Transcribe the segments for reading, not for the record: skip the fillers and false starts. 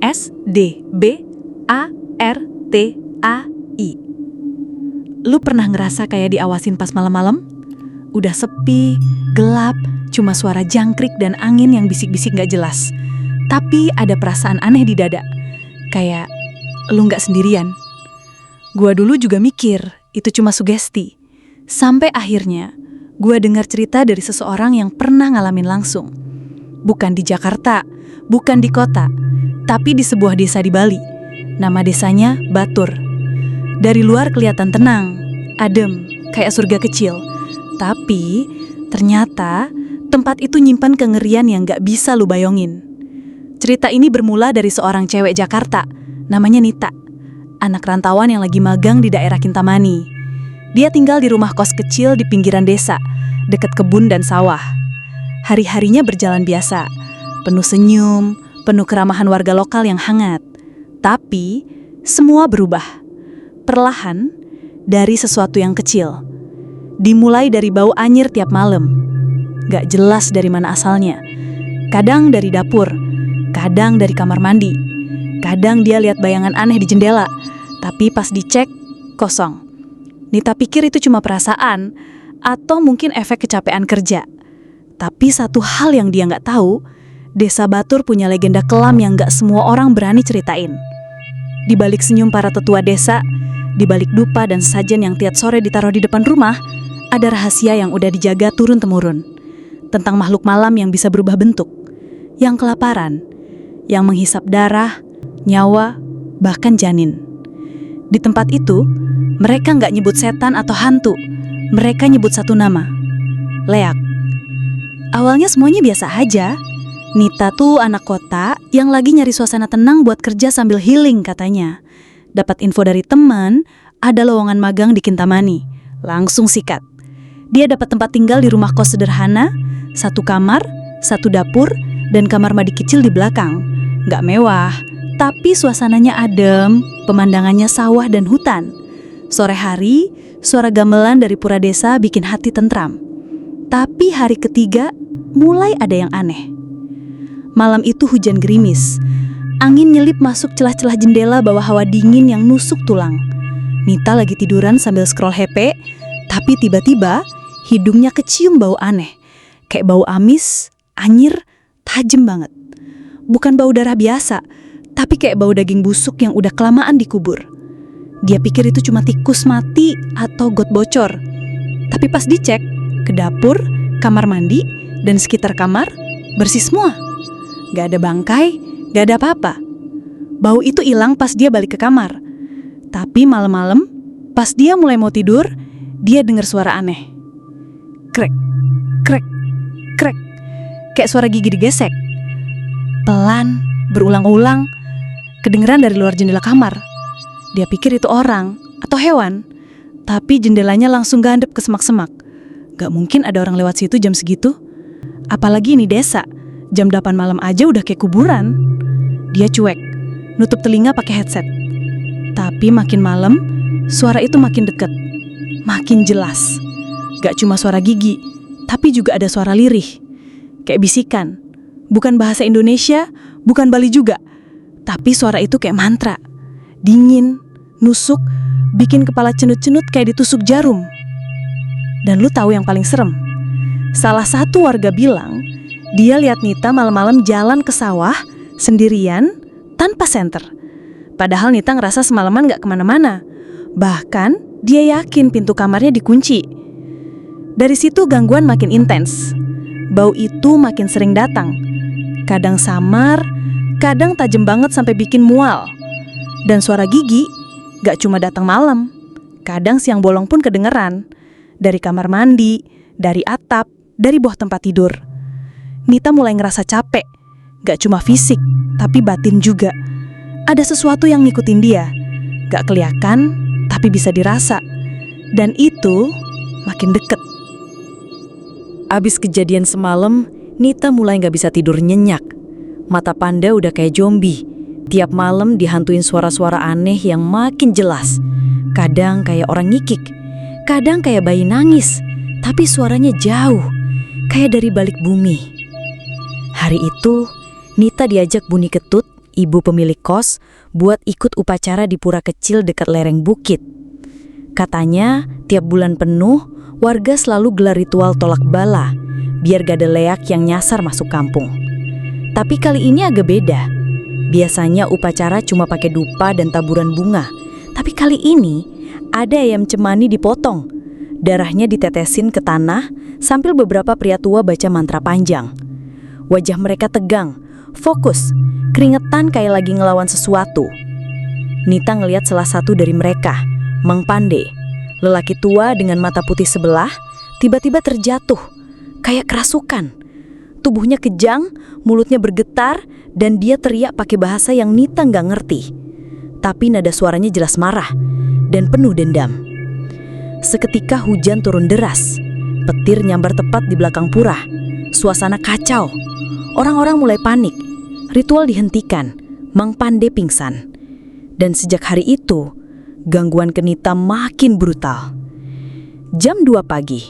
SDBARTAI. Lu pernah ngerasa kayak diawasin pas malam-malam? Udah sepi, gelap, cuma suara jangkrik dan angin yang bisik-bisik gak jelas. Tapi ada perasaan aneh di dada. Kayak lu gak sendirian. Gua dulu juga mikir itu cuma sugesti. Sampai akhirnya gua dengar cerita dari seseorang yang pernah ngalamin langsung. Bukan di Jakarta, bukan di kota, tapi di sebuah desa di Bali. Nama desanya Batur. Dari luar kelihatan tenang, adem, kayak surga kecil. Tapi ternyata tempat itu nyimpan kengerian yang gak bisa lu bayangin. Cerita ini bermula dari seorang cewek Jakarta, namanya Nita. Anak rantauan yang lagi magang di daerah Kintamani. Dia tinggal di rumah kos kecil di pinggiran desa, dekat kebun dan sawah. Hari-harinya berjalan biasa, penuh senyum, penuh keramahan warga lokal yang hangat. Tapi semua berubah. Perlahan dari sesuatu yang kecil. Dimulai dari bau anyir tiap malam. Gak jelas dari mana asalnya. Kadang dari dapur, kadang dari kamar mandi. Kadang dia lihat bayangan aneh di jendela, tapi pas dicek, kosong. Nita pikir itu cuma perasaan, atau mungkin efek kecapean kerja. Tapi satu hal yang dia gak tahu, Desa Batur punya legenda kelam yang gak semua orang berani ceritain. Di balik senyum para tetua desa, di balik dupa dan sajen yang tiap sore ditaruh di depan rumah, ada rahasia yang udah dijaga turun-temurun. Tentang makhluk malam yang bisa berubah bentuk, yang kelaparan, yang menghisap darah, nyawa, bahkan janin. Di tempat itu, mereka nggak nyebut setan atau hantu. Mereka nyebut satu nama, Leak. Awalnya semuanya biasa aja. Nita tuh anak kota yang lagi nyari suasana tenang buat kerja sambil healing katanya. Dapat info dari teman, ada lowongan magang di Kintamani. Langsung sikat. Dia dapat tempat tinggal di rumah kos sederhana, 1 kamar, 1 dapur, dan kamar mandi kecil di belakang. Nggak mewah, tapi suasananya adem, pemandangannya sawah dan hutan. Sore hari, suara gamelan dari pura desa bikin hati tentram. Tapi hari ketiga, mulai ada yang aneh. Malam itu hujan gerimis. Angin nyelip masuk celah-celah jendela bawa hawa dingin yang nusuk tulang. Nita lagi tiduran sambil scroll HP, tapi tiba-tiba hidungnya kecium bau aneh. Kayak bau amis, anyir, tajam banget. Bukan bau darah biasa, tapi kayak bau daging busuk yang udah kelamaan dikubur. Dia pikir itu cuma tikus mati atau got bocor. Tapi pas dicek, ke dapur, kamar mandi, dan sekitar kamar, bersih semua. Gak ada bangkai, gak ada apa-apa. Bau itu hilang pas dia balik ke kamar. Tapi malam-malam, pas dia mulai mau tidur, dia dengar suara aneh. Krek, krek, krek. Kayak suara gigi digesek. Pelan, berulang-ulang, kedengeran dari luar jendela kamar. Dia pikir itu orang atau hewan, tapi jendelanya langsung gandep ke semak-semak. Gak mungkin ada orang lewat situ jam segitu. Apalagi ini desa, jam 8 malam aja udah kayak kuburan. Dia cuek, nutup telinga pakai headset. Tapi makin malam, suara itu makin deket, makin jelas. Gak cuma suara gigi, tapi juga ada suara lirih. Kayak bisikan. Bukan bahasa Indonesia, bukan Bali juga. Tapi suara itu kayak mantra. Dingin, nusuk, bikin kepala cenut-cenut kayak ditusuk jarum. Dan lu tahu yang paling serem? Salah satu warga bilang, dia lihat Nita malam-malam jalan ke sawah, sendirian, tanpa senter. Padahal Nita ngerasa semalaman gak kemana-mana. Bahkan, dia yakin pintu kamarnya dikunci. Dari situ gangguan makin intens. Bau itu makin sering datang. Kadang samar, kadang tajam banget sampai bikin mual. Dan suara gigi gak cuma datang malam. Kadang siang bolong pun kedengeran. Dari kamar mandi, dari atap, dari bawah tempat tidur. Nita mulai ngerasa capek. Gak cuma fisik, tapi batin juga. Ada sesuatu yang ngikutin dia. Gak kelihatan, tapi bisa dirasa. Dan itu makin deket. Abis kejadian semalam, Nita mulai gak bisa tidur nyenyak. Mata Panda udah kayak zombie. Tiap malam dihantuin suara-suara aneh yang makin jelas. Kadang kayak orang ngikik, kadang kayak bayi nangis, tapi suaranya jauh, kayak dari balik bumi. Hari itu, Nita diajak Buni Ketut, ibu pemilik kos, buat ikut upacara di pura kecil dekat lereng bukit. Katanya, tiap bulan penuh, warga selalu gelar ritual tolak bala, biar gak ada leak yang nyasar masuk kampung. Tapi kali ini agak beda. Biasanya upacara cuma pakai dupa dan taburan bunga. Tapi kali ini, ada ayam cemani dipotong. Darahnya ditetesin ke tanah, sambil beberapa pria tua baca mantra panjang. Wajah mereka tegang, fokus, keringetan kayak lagi ngelawan sesuatu. Nita ngelihat salah satu dari mereka, Mang Pande, lelaki tua dengan mata putih sebelah, tiba-tiba terjatuh, kayak kerasukan. Tubuhnya kejang, mulutnya bergetar, dan dia teriak pakai bahasa yang Nita nggak ngerti. Tapi nada suaranya jelas marah dan penuh dendam. Seketika hujan turun deras, petir nyambar tepat di belakang pura. Suasana kacau, orang-orang mulai panik. Ritual dihentikan, Mang Pande pingsan. Dan sejak hari itu, gangguan ke Nita makin brutal. Jam 2 pagi,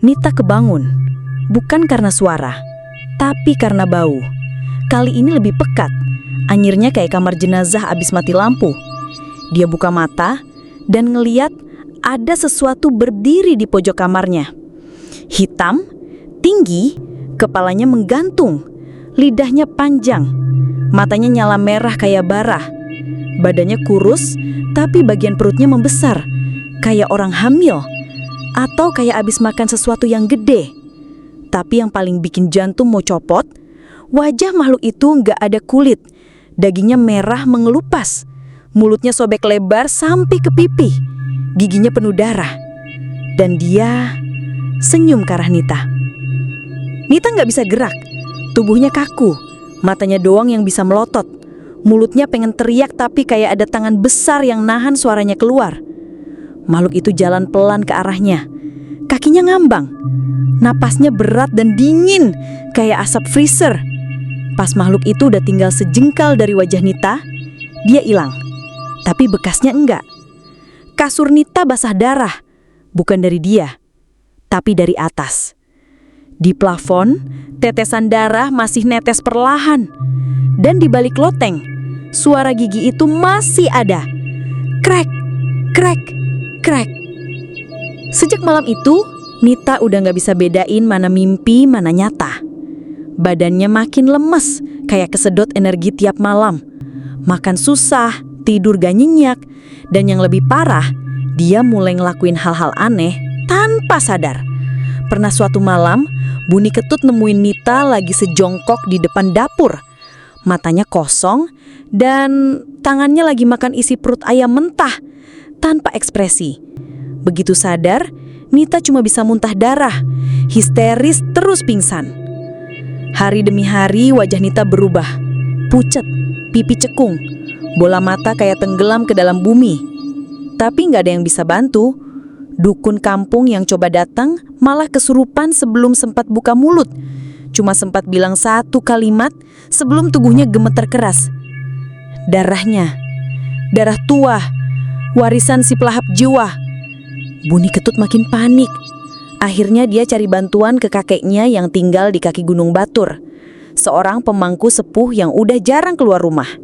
Nita kebangun, bukan karena suara, tapi karena bau. Kali ini lebih pekat, anyirnya kayak kamar jenazah abis mati lampu. Dia buka mata dan ngeliat ada sesuatu berdiri di pojok kamarnya. Hitam, tinggi, kepalanya menggantung, lidahnya panjang, matanya nyala merah kayak bara. Badannya kurus, tapi bagian perutnya membesar, kayak orang hamil, atau kayak abis makan sesuatu yang gede. Tapi yang paling bikin jantung mau copot, wajah makhluk itu nggak ada kulit, dagingnya merah mengelupas, mulutnya sobek lebar sampai ke pipi, giginya penuh darah, dan dia senyum ke arah Nita. Nita nggak bisa gerak, tubuhnya kaku, matanya doang yang bisa melotot, mulutnya pengen teriak tapi kayak ada tangan besar yang nahan suaranya keluar. Makhluk itu jalan pelan ke arahnya, kakinya ngambang, napasnya berat dan dingin kayak asap freezer. Pas makhluk itu udah tinggal sejengkal dari wajah Nita, dia hilang. Tapi bekasnya enggak. Kasur Nita basah darah, bukan dari dia, tapi dari atas. Di plafon, tetesan darah masih netes perlahan. Dan di balik loteng, suara gigi itu masih ada. Krek, krek, krek. Sejak malam itu, Nita udah gak bisa bedain mana mimpi, mana nyata. Badannya makin lemes, kayak kesedot energi tiap malam. Makan susah, tidur gak nyenyak, dan yang lebih parah, dia mulai ngelakuin hal-hal aneh tanpa sadar. Pernah suatu malam, Buni Ketut nemuin Nita lagi sejongkok di depan dapur. Matanya kosong, dan tangannya lagi makan isi perut ayam mentah, tanpa ekspresi. Begitu sadar, Nita cuma bisa muntah darah, histeris terus pingsan. Hari demi hari wajah Nita berubah, pucet, pipi cekung, bola mata kayak tenggelam ke dalam bumi. Tapi nggak ada yang bisa bantu. Dukun kampung yang coba datang malah kesurupan sebelum sempat buka mulut. Cuma sempat bilang satu kalimat sebelum tubuhnya gemeter keras. Darahnya, darah tua, warisan si pelahap jiwa. Buni Ketut makin panik. Akhirnya dia cari bantuan ke kakeknya yang tinggal di kaki Gunung Batur, seorang pemangku sepuh yang udah jarang keluar rumah.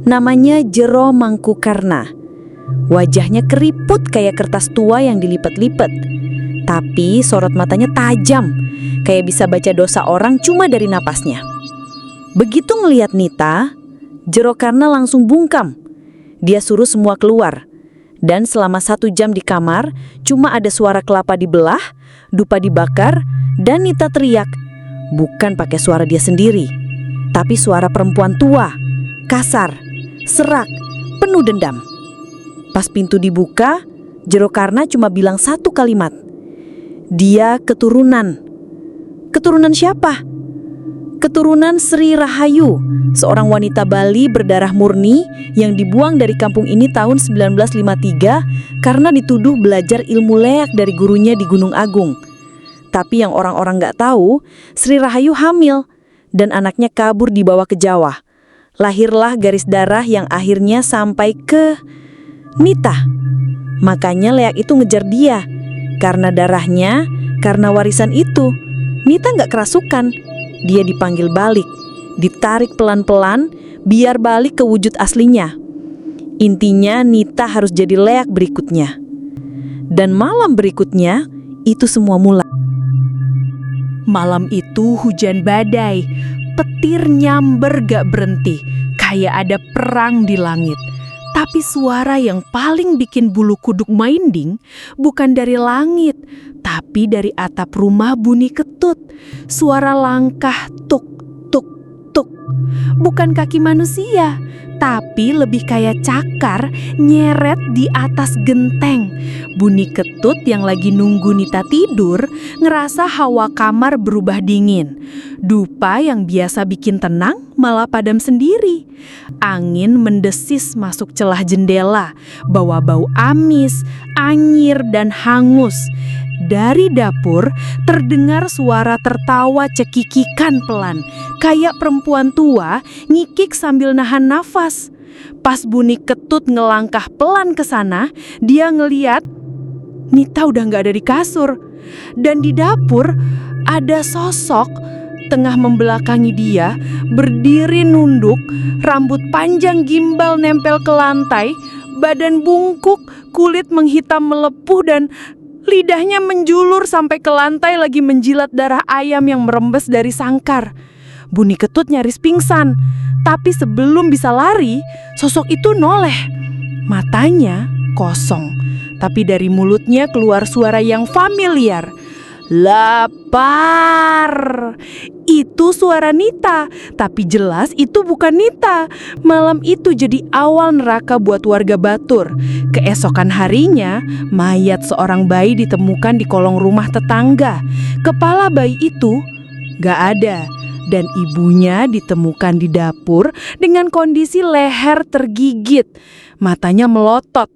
Namanya Jero Mangkukarna. Wajahnya keriput kayak kertas tua yang dilipat-lipat, tapi sorot matanya tajam, kayak bisa baca dosa orang cuma dari napasnya. Begitu ngelihat Nita, Jero Karna langsung bungkam. Dia suruh semua keluar. Dan selama 1 jam di kamar, cuma ada suara kelapa dibelah, dupa dibakar, dan Nita teriak. Bukan pakai suara dia sendiri, tapi suara perempuan tua, kasar, serak, penuh dendam. Pas pintu dibuka, Jero Karna cuma bilang satu kalimat. Dia keturunan. Keturunan siapa? Keturunan Sri Rahayu, seorang wanita Bali berdarah murni yang dibuang dari kampung ini tahun 1953 karena dituduh belajar ilmu leak dari gurunya di Gunung Agung. Tapi yang orang-orang gak tahu, Sri Rahayu hamil dan anaknya kabur dibawa ke Jawa. Lahirlah garis darah yang akhirnya sampai ke Nita. Makanya Leak itu ngejar dia. Karena darahnya, karena warisan itu. Nita nggak kerasukan. Dia dipanggil balik, ditarik pelan-pelan biar balik ke wujud aslinya. Intinya Nita harus jadi Leak berikutnya. Dan malam berikutnya, itu semua mulai. Malam itu hujan badai, petir nyamber gak berhenti, kayak ada perang di langit. Tapi suara yang paling bikin bulu kuduk merinding bukan dari langit, tapi dari atap rumah bunyi ketut. Suara langkah tuk, tuk, tuk. Bukan kaki manusia, tapi lebih kayak cakar nyeret di atas genteng. Bunyi ketut yang lagi nunggu Nita tidur ngerasa hawa kamar berubah dingin. Dupa yang biasa bikin tenang malah padam sendiri. Angin mendesis masuk celah jendela, bawa bau amis, anyir, dan hangus. Dari dapur terdengar suara tertawa cekikikan pelan, kayak perempuan tua ngikik sambil nahan nafas. Pas bunyi ketut ngelangkah pelan ke sana, dia ngeliat Nita udah gak ada di kasur. Dan di dapur ada sosok tengah membelakangi dia, berdiri nunduk, rambut panjang gimbal nempel ke lantai, badan bungkuk, kulit menghitam melepuh, dan lidahnya menjulur sampai ke lantai lagi menjilat darah ayam yang merembes dari sangkar. Bunyi ketut nyaris pingsan, tapi sebelum bisa lari, sosok itu noleh. Matanya kosong, tapi dari mulutnya keluar suara yang familiar. Lapar. Itu suara Nita, tapi jelas itu bukan Nita. Malam itu jadi awal neraka buat warga Batur. Keesokan harinya, mayat seorang bayi ditemukan di kolong rumah tetangga. Kepala bayi itu gak ada, dan ibunya ditemukan di dapur dengan kondisi leher tergigit. Matanya melotot,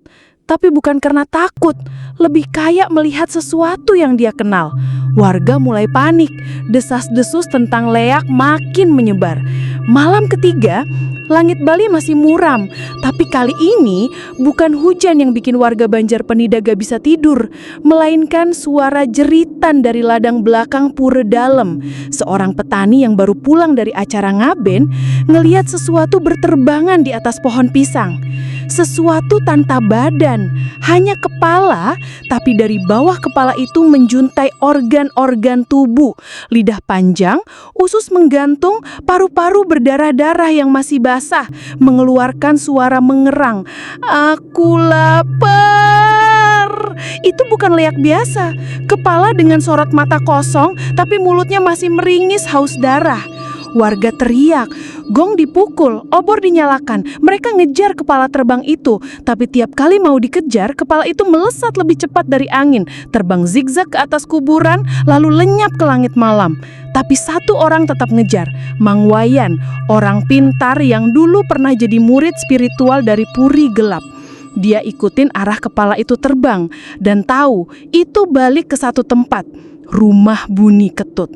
tapi bukan karena takut, lebih kayak melihat sesuatu yang dia kenal. Warga mulai panik, desas-desus tentang Leak makin menyebar. Malam ketiga, langit Bali masih muram, tapi kali ini bukan hujan yang bikin warga Banjarpenida gak bisa tidur, melainkan suara jeritan dari ladang belakang pura dalam. Seorang petani yang baru pulang dari acara ngaben ngelihat sesuatu berterbangan di atas pohon pisang. Sesuatu tanpa badan, hanya kepala, tapi dari bawah kepala itu menjuntai organ-organ tubuh. Lidah panjang, usus menggantung, paru-paru berdarah-darah yang masih basah, mengeluarkan suara mengerang. Aku lapar. Itu bukan Leak biasa. Kepala dengan sorot mata kosong, tapi mulutnya masih meringis haus darah. Warga teriak, gong dipukul, obor dinyalakan. Mereka ngejar kepala terbang itu, tapi tiap kali mau dikejar, kepala itu melesat lebih cepat dari angin, terbang zigzag ke atas kuburan, lalu lenyap ke langit malam. Tapi satu orang tetap ngejar, Mang Wayan, orang pintar yang dulu pernah jadi murid spiritual dari Puri Gelap. Dia ikutin arah kepala itu terbang dan tahu itu balik ke satu tempat, rumah Bunyi Ketut.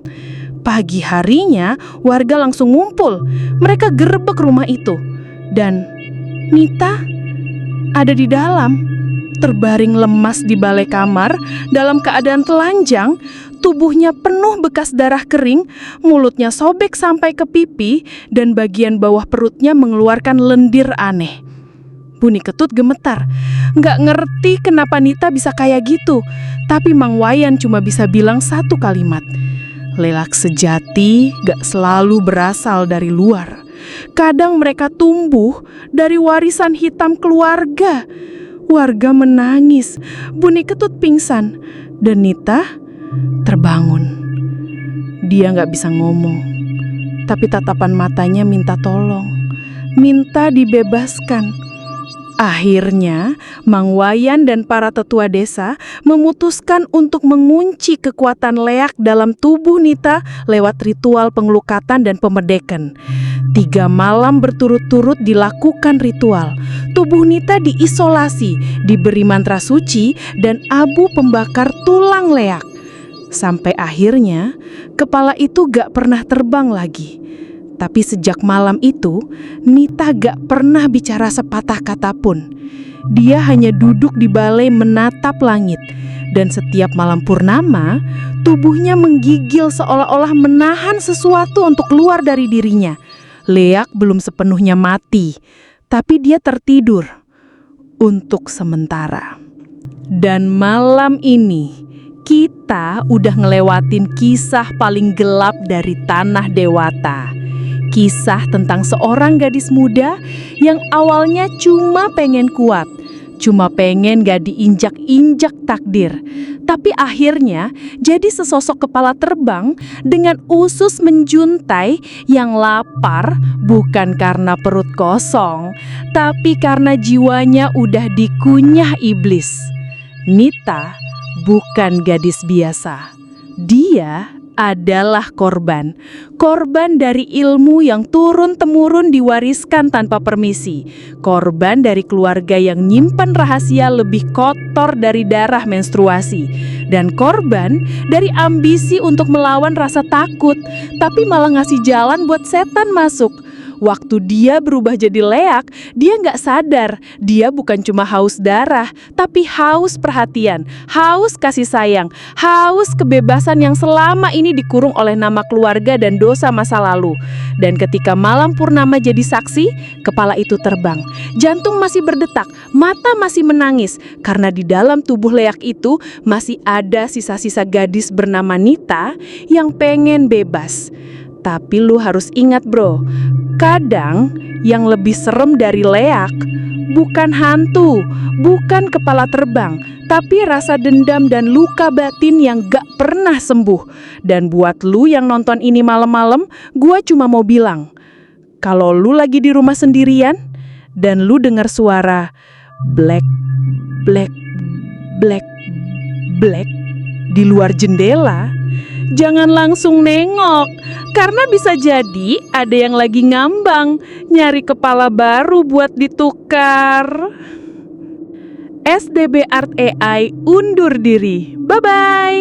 Pagi harinya, warga langsung ngumpul. Mereka gerebek rumah itu. Dan Nita ada di dalam, terbaring lemas di balai kamar, dalam keadaan telanjang, tubuhnya penuh bekas darah kering, mulutnya sobek sampai ke pipi, dan bagian bawah perutnya mengeluarkan lendir aneh. Bunyi Ketut gemetar. Nggak ngerti kenapa Nita bisa kayak gitu, tapi Mang Wayan cuma bisa bilang satu kalimat. Leak sejati gak selalu berasal dari luar. Kadang mereka tumbuh dari warisan hitam keluarga. Warga menangis, Bunyi Ketut pingsan, dan Nita terbangun. Dia gak bisa ngomong, tapi tatapan matanya minta tolong, minta dibebaskan. Akhirnya, Mang Wayan dan para tetua desa memutuskan untuk mengunci kekuatan Leak dalam tubuh Nita lewat ritual pengelukatan dan pemerdekan. 3 malam berturut-turut dilakukan ritual. Tubuh Nita diisolasi, diberi mantra suci, dan abu pembakar tulang Leak. Sampai akhirnya, kepala itu gak pernah terbang lagi. Tapi sejak malam itu, Nita gak pernah bicara sepatah kata pun. Dia hanya duduk di balai menatap langit. Dan setiap malam purnama, tubuhnya menggigil seolah-olah menahan sesuatu untuk keluar dari dirinya. Leak belum sepenuhnya mati, tapi dia tertidur untuk sementara. Dan malam ini, kita udah ngelewatin kisah paling gelap dari Tanah Dewata. Kisah tentang seorang gadis muda yang awalnya cuma pengen kuat, cuma pengen gak diinjak-injak takdir. Tapi akhirnya jadi sesosok kepala terbang dengan usus menjuntai yang lapar bukan karena perut kosong, tapi karena jiwanya udah dikunyah iblis. Nita bukan gadis biasa. Dia adalah korban dari ilmu yang turun-temurun diwariskan tanpa permisi, korban dari keluarga yang nyimpan rahasia lebih kotor dari darah menstruasi, dan korban dari ambisi untuk melawan rasa takut, tapi malah ngasih jalan buat setan masuk. Waktu dia berubah jadi leak, dia nggak sadar dia bukan cuma haus darah, tapi haus perhatian, haus kasih sayang, haus kebebasan yang selama ini dikurung oleh nama keluarga dan dosa masa lalu. Dan ketika malam purnama jadi saksi, kepala itu terbang, jantung masih berdetak, mata masih menangis, karena di dalam tubuh leak itu masih ada sisa-sisa gadis bernama Nita yang pengen bebas. Tapi lu harus ingat bro, kadang yang lebih serem dari leak bukan hantu, bukan kepala terbang, tapi rasa dendam dan luka batin yang gak pernah sembuh. Dan buat lu yang nonton ini malam-malam, gua cuma mau bilang, kalau lu lagi di rumah sendirian dan lu dengar suara black, black, black, black di luar jendela, jangan langsung nengok, karena bisa jadi ada yang lagi ngambang, nyari kepala baru buat ditukar. SDB Art AI undur diri. Bye-bye.